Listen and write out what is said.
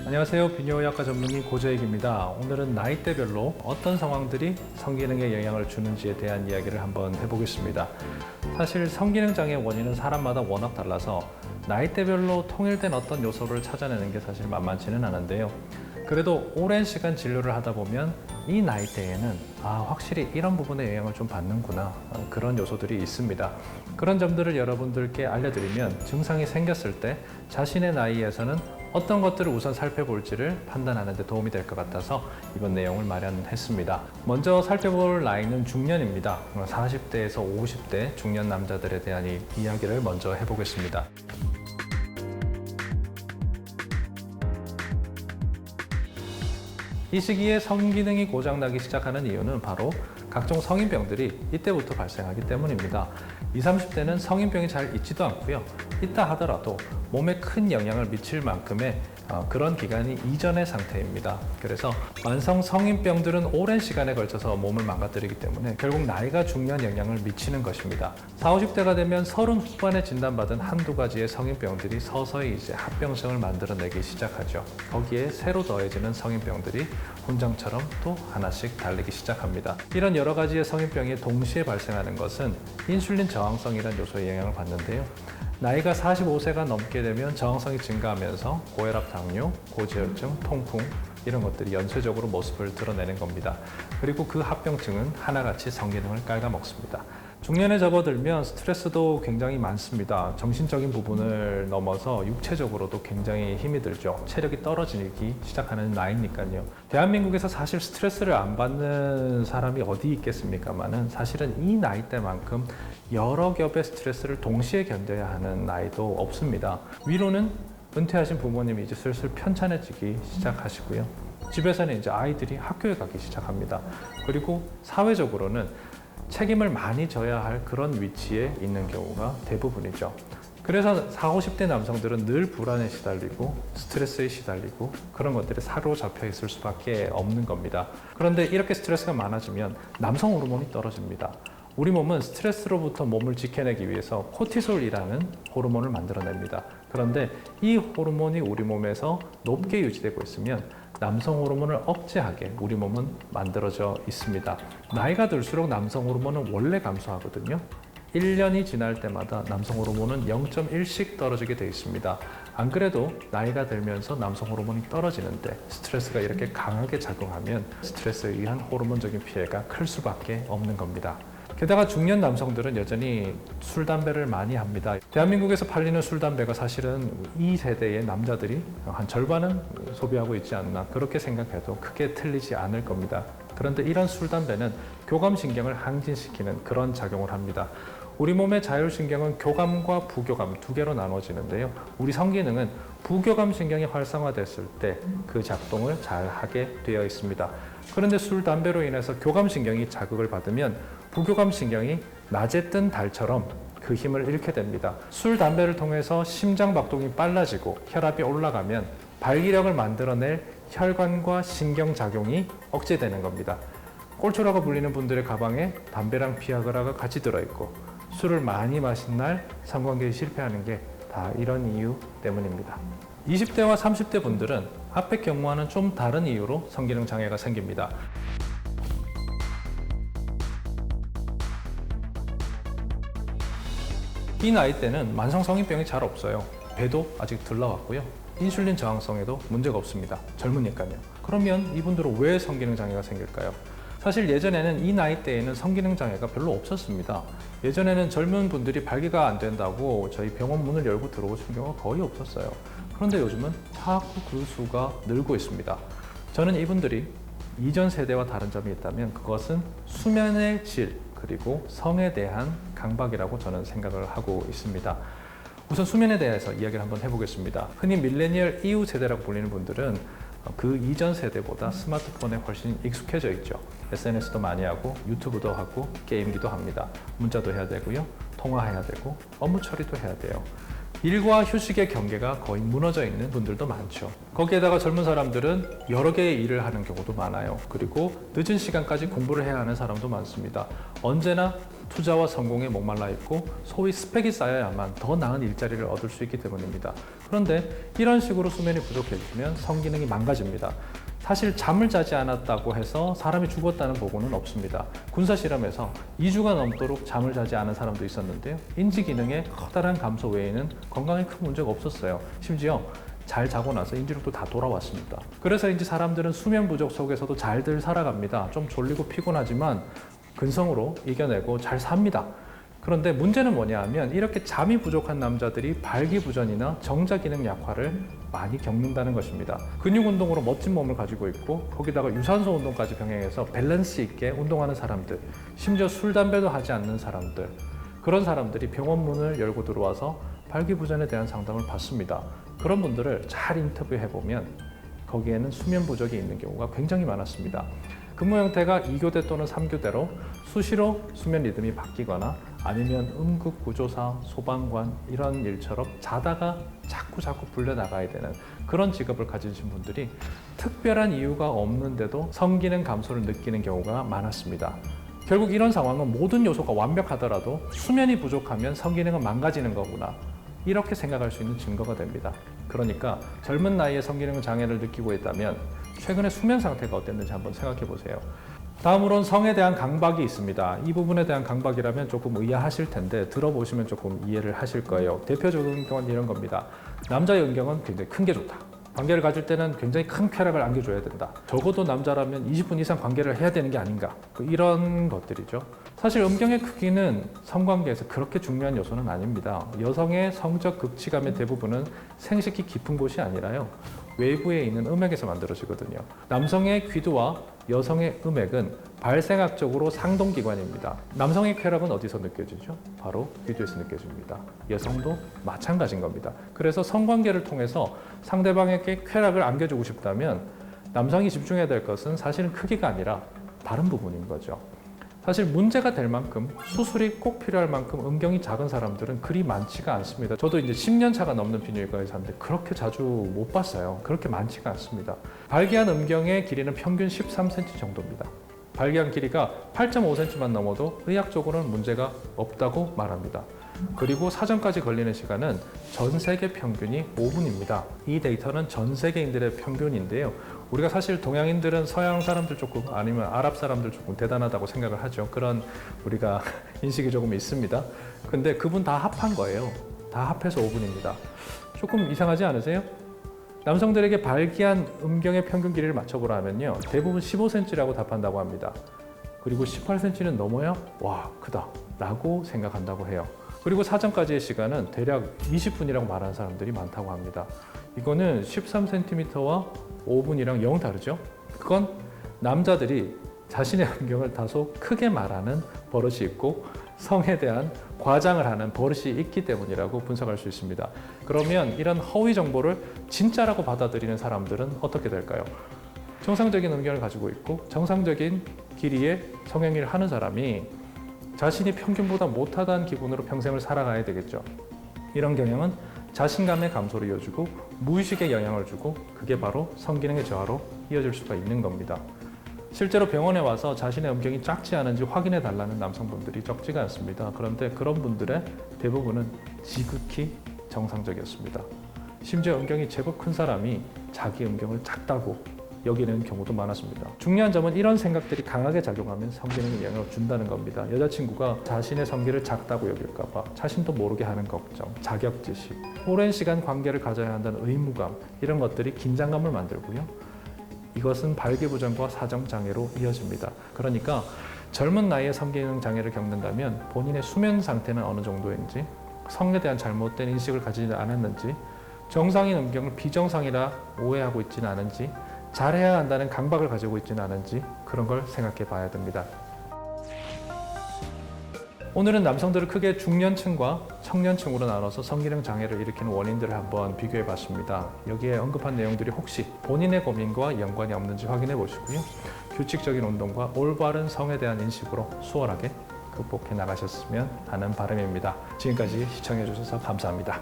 안녕하세요. 비뇨의학과 전문의 고재익입니다. 오늘은 나이대별로 어떤 상황들이 성기능에 영향을 주는지에 대한 이야기를 한번 해보겠습니다. 사실 성기능 장애 원인은 사람마다 워낙 달라서 나이대별로 통일된 어떤 요소를 찾아내는 게 사실 만만치는 않은데요. 그래도 오랜 시간 진료를 하다 보면 이 나이대에는 확실히 이런 부분에 영향을 좀 받는구나, 그런 요소들이 있습니다. 그런 점들을 여러분들께 알려드리면 증상이 생겼을 때 자신의 나이에서는 어떤 것들을 우선 살펴볼지를 판단하는 데 도움이 될 것 같아서 이번 내용을 마련했습니다. 먼저 살펴볼 나이는 중년입니다. 40대에서 50대 중년 남자들에 대한 이야기를 먼저 해보겠습니다. 이 시기에 성기능이 고장나기 시작하는 이유는 바로 각종 성인병들이 이때부터 발생하기 때문입니다. 20, 30대는 성인병이 잘 있지도 않고요. 있다 하더라도 몸에 큰 영향을 미칠 만큼의 그런 기간이 이전의 상태입니다. 그래서 만성 성인병들은 오랜 시간에 걸쳐서 몸을 망가뜨리기 때문에 결국 나이가 중요한 영향을 미치는 것입니다. 40, 50대가 되면 30 후반에 진단받은 한두 가지의 성인병들이 서서히 이제 합병증을 만들어내기 시작하죠. 거기에 새로 더해지는 성인병들이 훈장처럼 또 하나씩 달리기 시작합니다. 이런 여러 가지의 성인병이 동시에 발생하는 것은 인슐린 저항성이라는 요소에 영향을 받는데요. 나이가 45세가 넘게 되면 저항성이 증가하면서 고혈압, 당뇨, 고지혈증, 통풍 이런 것들이 연쇄적으로 모습을 드러내는 겁니다. 그리고 그 합병증은 하나같이 성기능을 갉아먹습니다. 중년에 접어들면 스트레스도 굉장히 많습니다. 정신적인 부분을 넘어서 육체적으로도 굉장히 힘이 들죠. 체력이 떨어지기 시작하는 나이니까요. 대한민국에서 사실 스트레스를 안 받는 사람이 어디 있겠습니까만은 사실은 이 나이대만큼 여러 겹의 스트레스를 동시에 견뎌야 하는 나이도 없습니다. 위로는 은퇴하신 부모님이 이제 슬슬 편찮아지기 시작하시고요. 집에서는 이제 아이들이 학교에 가기 시작합니다. 그리고 사회적으로는 책임을 많이 져야 할 그런 위치에 있는 경우가 대부분이죠. 그래서 40, 50대 남성들은 늘 불안에 시달리고 스트레스에 시달리고 그런 것들에 사로잡혀 있을 수밖에 없는 겁니다. 그런데 이렇게 스트레스가 많아지면 남성 호르몬이 떨어집니다. 우리 몸은 스트레스로부터 몸을 지켜내기 위해서 코티솔이라는 호르몬을 만들어냅니다. 그런데 이 호르몬이 우리 몸에서 높게 유지되고 있으면 남성 호르몬을 억제하게 우리 몸은 만들어져 있습니다. 나이가 들수록 남성 호르몬은 원래 감소하거든요. 1년이 지날 때마다 남성 호르몬은 0.1씩 떨어지게 되어 있습니다. 안 그래도 나이가 들면서 남성 호르몬이 떨어지는데 스트레스가 이렇게 강하게 작용하면 스트레스에 의한 호르몬적인 피해가 클 수밖에 없는 겁니다. 게다가 중년 남성들은 여전히 술, 담배를 많이 합니다. 대한민국에서 팔리는 술, 담배가 사실은 이 세대의 남자들이 한 절반은 소비하고 있지 않나 그렇게 생각해도 크게 틀리지 않을 겁니다. 그런데 이런 술, 담배는 교감신경을 항진시키는 그런 작용을 합니다. 우리 몸의 자율신경은 교감과 부교감 두 개로 나눠지는데요. 우리 성기능은 부교감 신경이 활성화됐을 때 그 작동을 잘 하게 되어 있습니다. 그런데 술, 담배로 인해서 교감 신경이 자극을 받으면 부교감 신경이 낮에 뜬 달처럼 그 힘을 잃게 됩니다. 술, 담배를 통해서 심장 박동이 빨라지고 혈압이 올라가면 발기력을 만들어낼 혈관과 신경작용이 억제되는 겁니다. 꼴초라고 불리는 분들의 가방에 담배랑 비아그라가 같이 들어있고 술을 많이 마신 날 성관계에 실패하는 게 다 이런 이유 때문입니다. 20대와 30대 분들은 앞의 경우와는 좀 다른 이유로 성기능 장애가 생깁니다. 이 나이 때는 만성 성인병이 잘 없어요. 배도 아직 덜 나왔고요. 인슐린 저항성에도 문제가 없습니다. 젊으니까요. 그러면 이분들은 왜 성기능 장애가 생길까요? 사실 예전에는 이 나이대에는 성기능 장애가 별로 없었습니다. 예전에는 젊은 분들이 발기가 안 된다고 저희 병원 문을 열고 들어오시는 경우가 거의 없었어요. 그런데 요즘은 자꾸 그 수가 늘고 있습니다. 저는 이분들이 이전 세대와 다른 점이 있다면 그것은 수면의 질 그리고 성에 대한 강박이라고 저는 생각을 하고 있습니다. 우선 수면에 대해서 이야기를 한번 해보겠습니다. 흔히 밀레니얼 이후 세대라고 불리는 분들은 그 이전 세대보다 스마트폰에 훨씬 익숙해져 있죠. SNS도 많이 하고 유튜브도 하고 게임기도 합니다. 문자도 해야 되고요. 통화해야 되고 업무 처리도 해야 돼요. 일과 휴식의 경계가 거의 무너져 있는 분들도 많죠. 거기에다가 젊은 사람들은 여러 개의 일을 하는 경우도 많아요. 그리고 늦은 시간까지 공부를 해야 하는 사람도 많습니다. 언제나 투자와 성공에 목말라 있고 소위 스펙이 쌓여야만 더 나은 일자리를 얻을 수 있기 때문입니다. 그런데 이런 식으로 수면이 부족해지면 성기능이 망가집니다. 사실 잠을 자지 않았다고 해서 사람이 죽었다는 보고는 없습니다. 군사 실험에서 2주가 넘도록 잠을 자지 않은 사람도 있었는데요. 인지 기능의 커다란 감소 외에는 건강에 큰 문제가 없었어요. 심지어 잘 자고 나서 인지력도 다 돌아왔습니다. 그래서인지 사람들은 수면 부족 속에서도 잘들 살아갑니다. 좀 졸리고 피곤하지만 근성으로 이겨내고 잘 삽니다. 그런데 문제는 뭐냐 하면 이렇게 잠이 부족한 남자들이 발기부전이나 정자기능 약화를 많이 겪는다는 것입니다. 근육 운동으로 멋진 몸을 가지고 있고 거기다가 유산소 운동까지 병행해서 밸런스 있게 운동하는 사람들, 심지어 술, 담배도 하지 않는 사람들, 그런 사람들이 병원 문을 열고 들어와서 발기부전에 대한 상담을 받습니다. 그런 분들을 잘 인터뷰해보면 거기에는 수면 부족이 있는 경우가 굉장히 많았습니다. 근무 형태가 2교대 또는 3교대로 수시로 수면 리듬이 바뀌거나 아니면 응급구조사, 소방관 이런 일처럼 자다가 자꾸 불려나가야 되는 그런 직업을 가지신 분들이 특별한 이유가 없는데도 성기능 감소를 느끼는 경우가 많았습니다. 결국 이런 상황은 모든 요소가 완벽하더라도 수면이 부족하면 성기능은 망가지는 거구나, 이렇게 생각할 수 있는 증거가 됩니다. 그러니까 젊은 나이에 성기능 장애를 느끼고 있다면 최근에 수면 상태가 어땠는지 한번 생각해 보세요. 다음으로는 성에 대한 강박이 있습니다. 이 부분에 대한 강박이라면 조금 의아하실 텐데 들어보시면 조금 이해를 하실 거예요. 대표적인 건 이런 겁니다. 남자의 음경은 굉장히 큰 게 좋다. 관계를 가질 때는 굉장히 큰 쾌락을 안겨줘야 된다. 적어도 남자라면 20분 이상 관계를 해야 되는 게 아닌가. 이런 것들이죠. 사실 음경의 크기는 성관계에서 그렇게 중요한 요소는 아닙니다. 여성의 성적 극치감의 대부분은 생식기 깊은 곳이 아니라요, 외부에 있는 음액에서 만들어지거든요. 남성의 귀두와 여성의 음액은 발생학적으로 상동기관입니다. 남성의 쾌락은 어디서 느껴지죠? 바로 귀두에서 느껴집니다. 여성도 마찬가지인 겁니다. 그래서 성관계를 통해서 상대방에게 쾌락을 안겨주고 싶다면 남성이 집중해야 될 것은 사실은 크기가 아니라 다른 부분인 거죠. 사실 문제가 될 만큼 수술이 꼭 필요할 만큼 음경이 작은 사람들은 그리 많지가 않습니다. 저도 이제 10년 차가 넘는 비뇨기과에 사는데 그렇게 자주 못 봤어요. 그렇게 많지가 않습니다. 발기한 음경의 길이는 평균 13cm 정도입니다. 발기한 길이가 8.5cm만 넘어도 의학적으로는 문제가 없다고 말합니다. 그리고 사전까지 걸리는 시간은 전 세계 평균이 5분입니다. 이 데이터는 전 세계인들의 평균인데요. 우리가 사실 동양인들은 서양 사람들 조금 아니면 아랍 사람들 조금 대단하다고 생각을 하죠. 그런 우리가 인식이 조금 있습니다. 근데 그분 다 합한 거예요. 다 합해서 5분입니다. 조금 이상하지 않으세요? 남성들에게 발기한 음경의 평균 길이를 맞춰보라면요, 대부분 15cm라고 답한다고 합니다. 그리고 18cm는 넘어야 와, 크다 라고 생각한다고 해요. 그리고 사전까지의 시간은 대략 20분이라고 말하는 사람들이 많다고 합니다. 이거는 13cm와 5분이랑 영 다르죠? 그건 남자들이 자신의 음경을 다소 크게 말하는 버릇이 있고 성에 대한 과장을 하는 버릇이 있기 때문이라고 분석할 수 있습니다. 그러면 이런 허위 정보를 진짜라고 받아들이는 사람들은 어떻게 될까요? 정상적인 음경을 가지고 있고 정상적인 길이의 성행위를 하는 사람이 자신이 평균보다 못하다는 기분으로 평생을 살아가야 되겠죠. 이런 경향은 자신감의 감소를 이어주고 무의식에 영향을 주고 그게 바로 성기능의 저하로 이어질 수가 있는 겁니다. 실제로 병원에 와서 자신의 음경이 작지 않은지 확인해 달라는 남성분들이 적지가 않습니다. 그런데 그런 분들의 대부분은 지극히 정상적이었습니다. 심지어 음경이 제법 큰 사람이 자기 음경을 작다고 여기는 경우도 많았습니다. 중요한 점은 이런 생각들이 강하게 작용하면 성기능에 영향을 준다는 겁니다. 여자친구가 자신의 성기를 작다고 여길까 봐 자신도 모르게 하는 걱정, 자격지심, 오랜 시간 관계를 가져야 한다는 의무감, 이런 것들이 긴장감을 만들고요. 이것은 발기부전과 사정장애로 이어집니다. 그러니까 젊은 나이에 성기능 장애를 겪는다면 본인의 수면 상태는 어느 정도인지, 성에 대한 잘못된 인식을 가지지 않았는지, 정상인 음경을 비정상이라 오해하고 있지는 않은지, 잘해야 한다는 강박을 가지고 있지는 않은지 그런 걸 생각해 봐야 됩니다. 오늘은 남성들을 크게 중년층과 청년층으로 나눠서 성기능 장애를 일으키는 원인들을 한번 비교해 봤습니다. 여기에 언급한 내용들이 혹시 본인의 고민과 연관이 없는지 확인해 보시고요. 규칙적인 운동과 올바른 성에 대한 인식으로 수월하게 극복해 나가셨으면 하는 바람입니다. 지금까지 시청해 주셔서 감사합니다.